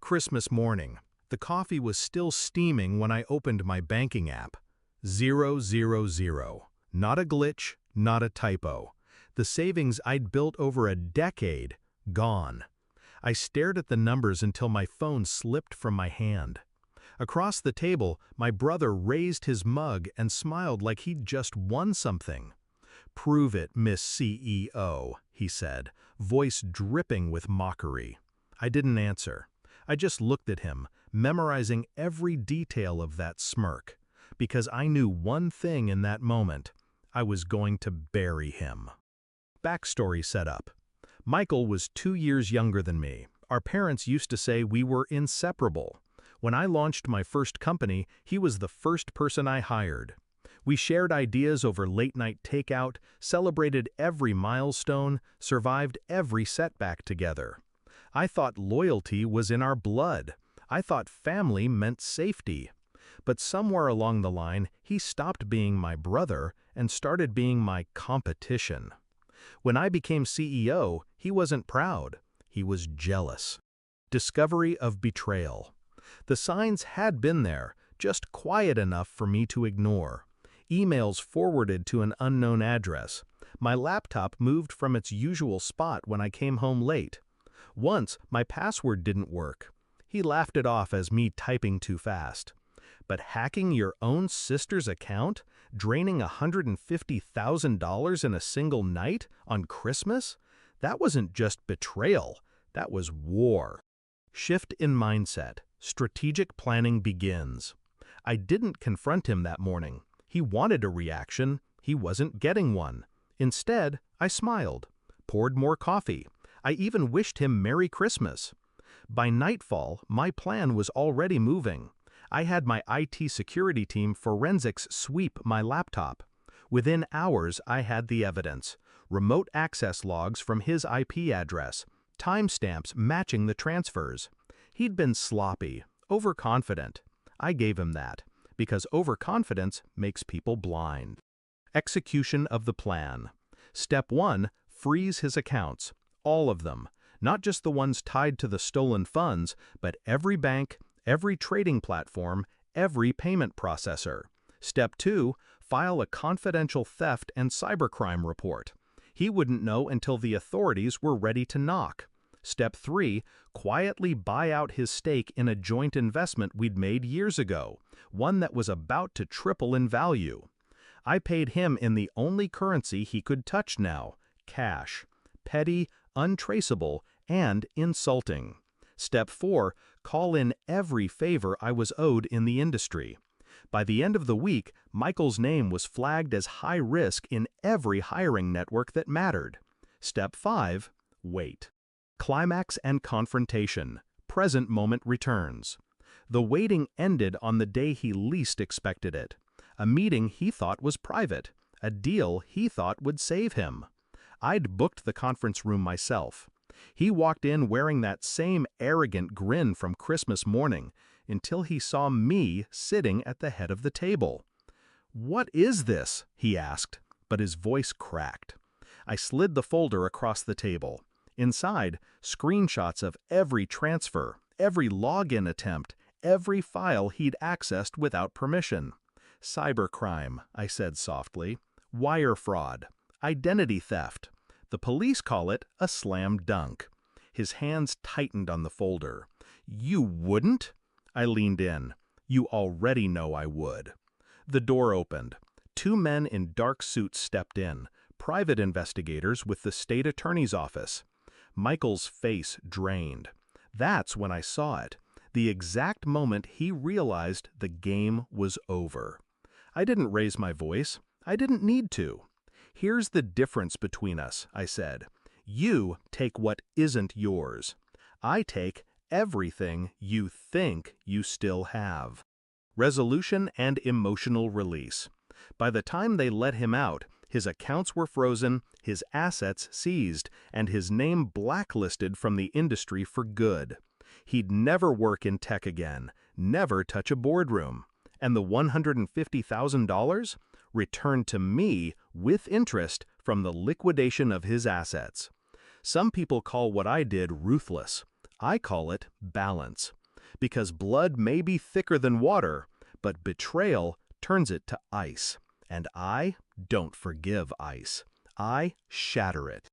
Christmas morning. The coffee was still steaming when I opened my banking app. 000. Not a glitch, not a typo. The savings I'd built over a decade, gone. I stared at the numbers until my phone slipped from my hand. Across the table, my brother raised his mug and smiled like he'd just won something. "Prove it, Miss CEO," he said, voice dripping with mockery. I didn't answer. I just looked at him, memorizing every detail of that smirk, because I knew one thing in that moment. I was going to bury him. Backstory set up. Michael was 2 years younger than me. Our parents used to say we were inseparable. When I launched my first company, he was the first person I hired. We shared ideas over late-night takeout, celebrated every milestone, survived every setback together. I thought loyalty was in our blood. I thought family meant safety. But somewhere along the line, he stopped being my brother and started being my competition. When I became CEO, he wasn't proud. He was jealous. Discovery of betrayal. The signs had been there, just quiet enough for me to ignore. Emails forwarded to an unknown address. My laptop moved from its usual spot when I came home late. Once, my password didn't work. He laughed it off as me typing too fast. But hacking your own sister's account? Draining $150,000 in a single night on Christmas? That wasn't just betrayal. That was war. Shift in mindset. Strategic planning begins. I didn't confront him that morning. He wanted a reaction. He wasn't getting one. Instead, I smiled, poured more coffee. I even wished him Merry Christmas. By nightfall, my plan was already moving. I had my IT security team forensics sweep my laptop. Within hours, I had the evidence. Remote access logs from his IP address. Timestamps matching the transfers. He'd been sloppy, overconfident. I gave him that, because overconfidence makes people blind. Execution of the plan. Step 1, freeze his accounts. All of them. Not just the ones tied to the stolen funds, but every bank, every trading platform, every payment processor. Step 2, file a confidential theft and cybercrime report. He wouldn't know until the authorities were ready to knock. Step 3, quietly buy out his stake in a joint investment we'd made years ago, one that was about to triple in value. I paid him in the only currency he could touch now, cash. Petty, untraceable, and insulting. Step 4, call in every favor I was owed in the industry. By the end of the week, Michael's name was flagged as high risk in every hiring network that mattered. Step 5, wait. Climax and confrontation. Present moment returns. The waiting ended on the day he least expected it. A meeting he thought was private. A deal he thought would save him. I'd booked the conference room myself. He walked in wearing that same arrogant grin from Christmas morning until he saw me sitting at the head of the table. "What is this?" he asked, but his voice cracked. I slid the folder across the table. Inside, screenshots of every transfer, every login attempt, every file he'd accessed without permission. Cybercrime, I said softly. Wire fraud. Identity theft. The police call it a slam dunk. His hands tightened on the folder. "You wouldn't?" I leaned in. "You already know I would." The door opened. 2 men in dark suits stepped in, private investigators with the state attorney's office. Michael's face drained. That's when I saw it. The exact moment he realized the game was over. I didn't raise my voice. I didn't need to. "Here's the difference between us," I said. "You take what isn't yours. I take everything you think you still have." Resolution and emotional release. By the time they let him out, his accounts were frozen, his assets seized, and his name blacklisted from the industry for good. He'd never work in tech again, never touch a boardroom. And the $150,000? Returned to me with interest from the liquidation of his assets. Some people call what I did ruthless. I call it balance. Because blood may be thicker than water, but betrayal turns it to ice. And I don't forgive ice. I shatter it.